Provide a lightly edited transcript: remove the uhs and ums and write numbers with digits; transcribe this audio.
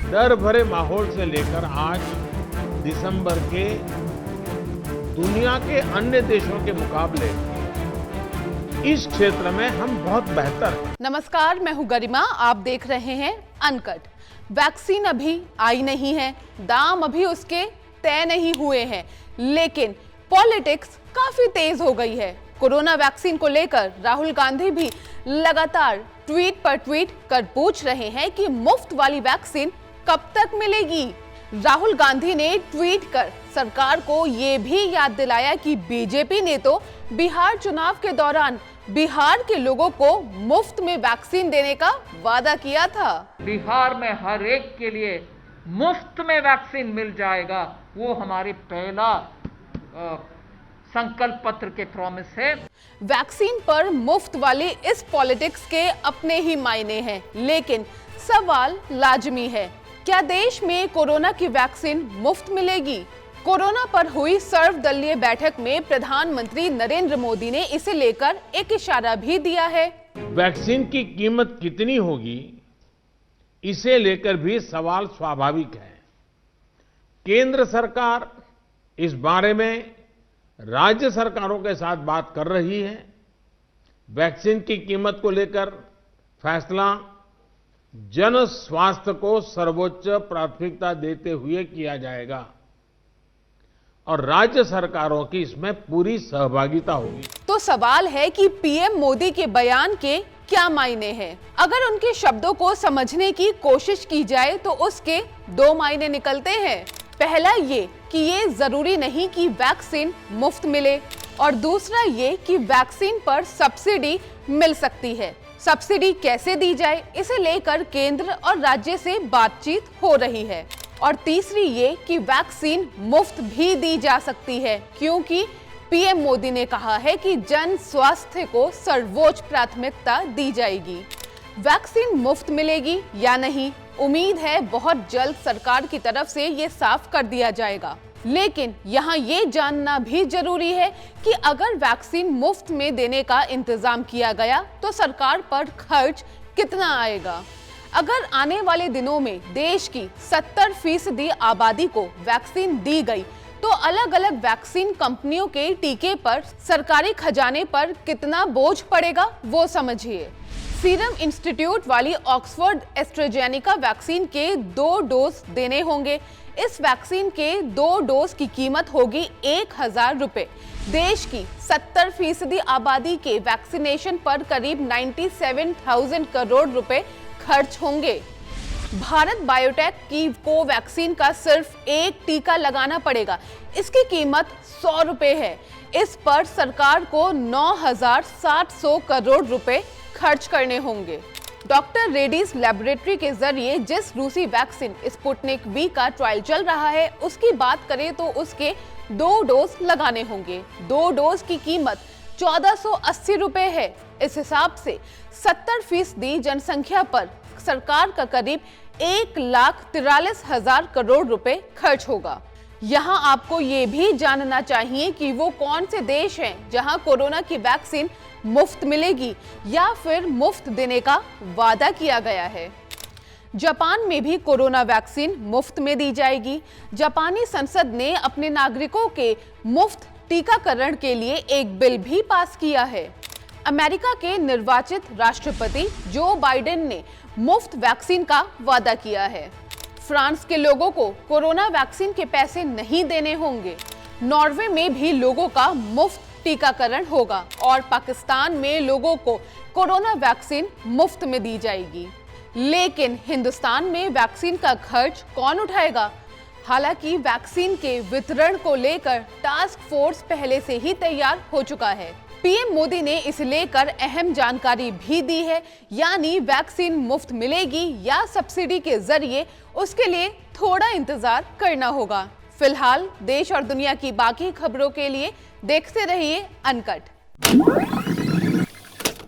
डर भरे माहौल से लेकर आज दिसंबर के दुनिया के अन्य देशों के मुकाबले इस क्षेत्र में हम बहुत बेहतर हैं। नमस्कार, मैं हूं गरिमा। आप देख रहे हैं अनकट। वैक्सीन अभी आई नहीं है, दाम अभी उसके तय नहीं हुए हैं, लेकिन पॉलिटिक्स काफी तेज हो गई है। कोरोना वैक्सीन को लेकर राहुल गांधी भी लगातार ट्वीट पर ट्वीट कर पूछ रहे हैं कि मुफ्त वाली वैक्सीन कब तक मिलेगी। राहुल गांधी ने ट्वीट कर सरकार को ये भी याद दिलाया कि बीजेपी ने तो बिहार चुनाव के दौरान बिहार के लोगों को मुफ्त में वैक्सीन देने का वादा किया था। बिहार में हर एक के लिए मुफ्त में वैक्सीन मिल जाएगा, वो हमारे पहला संकल्प पत्र के प्रॉमिस है। वैक्सीन पर मुफ्त वाली इस पॉलिटिक्स के अपने ही मायने हैं, लेकिन सवाल लाजमी है, क्या देश में कोरोना की वैक्सीन मुफ्त मिलेगी? कोरोना पर हुई सर्वदलीय बैठक में प्रधानमंत्री नरेंद्र मोदी ने इसे लेकर एक इशारा भी दिया है। वैक्सीन की कीमत कितनी होगी, इसे लेकर भी सवाल स्वाभाविक है। केंद्र सरकार इस बारे में राज्य सरकारों के साथ बात कर रही है। वैक्सीन की कीमत को लेकर फैसला जन स्वास्थ्य को सर्वोच्च प्राथमिकता देते हुए किया जाएगा और राज्य सरकारों की इसमें पूरी सहभागिता होगी। तो सवाल है कि पीएम मोदी के बयान के क्या मायने हैं? अगर उनके शब्दों को समझने की कोशिश की जाए तो उसके दो मायने निकलते हैं। पहला ये कि ये जरूरी नहीं कि वैक्सीन मुफ्त मिले, और दूसरा ये कि वैक्सीन पर सब्सिडी मिल सकती है। सब्सिडी कैसे दी जाए, इसे लेकर केंद्र और राज्य से बातचीत हो रही है। और तीसरी ये कि वैक्सीन मुफ्त भी दी जा सकती है, क्योंकि पीएम मोदी ने कहा है कि जन स्वास्थ्य को सर्वोच्च प्राथमिकता दी जाएगी। वैक्सीन मुफ्त मिलेगी या नहीं, उम्मीद है बहुत जल्द सरकार की तरफ से ये साफ कर दिया जाएगा। लेकिन यहाँ ये जानना भी जरूरी है कि अगर वैक्सीन मुफ्त में देने का इंतजाम किया गया तो सरकार पर खर्च कितना आएगा। अगर आने वाले दिनों में देश की 70% आबादी को वैक्सीन दी गई तो अलग अलग वैक्सीन कंपनियों के टीके पर सरकारी खजाने पर कितना बोझ पड़ेगा, वो समझिए। सीरम इंस्टीट्यूट वाली ऑक्सफोर्ड एस्ट्राजेनेका वैक्सीन के 2 डोज देने होंगे। इस वैक्सीन के 2 डोज की कीमत होगी 1000 रुपए। देश की 70% आबादी के वैक्सीनेशन पर करीब 97,000 करोड़ रुपए खर्च होंगे। भारत बायोटेक की कोवैक्सीन का सिर्फ एक टीका लगाना पड़ेगा, इसकी कीमत 100 रुपए है। इस पर सरकार को 9,700 करोड़ रुपए खर्च करने होंगे। डॉक्टर रेड्डीज लैबोरेटरी के जरिए जिस रूसी वैक्सीन स्पुतनिक वी का ट्रायल चल रहा है, उसकी बात करें तो उसके 2 डोज लगाने होंगे। 2 डोज की कीमत 1480 रुपए है। इस हिसाब से 70% जनसंख्या पर सरकार का करीब 1,43,000 करोड़ रुपए खर्च होगा। यहाँ आपको ये भी जानना चाहिए कि वो कौन से देश हैं जहाँ कोरोना की वैक्सीन मुफ्त मिलेगी या फिर मुफ्त देने का वादा किया गया है। जापान में भी कोरोना वैक्सीन मुफ्त में दी जाएगी। जापानी संसद ने अपने नागरिकों के मुफ्त टीकाकरण के लिए एक बिल भी पास किया है। अमेरिका के निर्वाचित राष्ट्रपति जो बाइडेन ने मुफ्त वैक्सीन का वादा किया है। फ्रांस के लोगों को कोरोना वैक्सीन के पैसे नहीं देने होंगे। नॉर्वे में भी लोगों का मुफ्त टीकाकरण होगा और पाकिस्तान में लोगों को कोरोना वैक्सीन मुफ्त में दी जाएगी। लेकिन हिंदुस्तान में वैक्सीन का खर्च कौन उठाएगा? हालांकि वैक्सीन के वितरण को लेकर टास्क फोर्स पहले से ही तैयार हो चुका है। पीएम मोदी ने इसे लेकर अहम जानकारी भी दी है, यानी वैक्सीन मुफ्त मिलेगी या सब्सिडी के जरिए, उसके लिए थोड़ा इंतजार करना होगा। फिलहाल देश और दुनिया की बाकी खबरों के लिए देखते रहिए अनकट।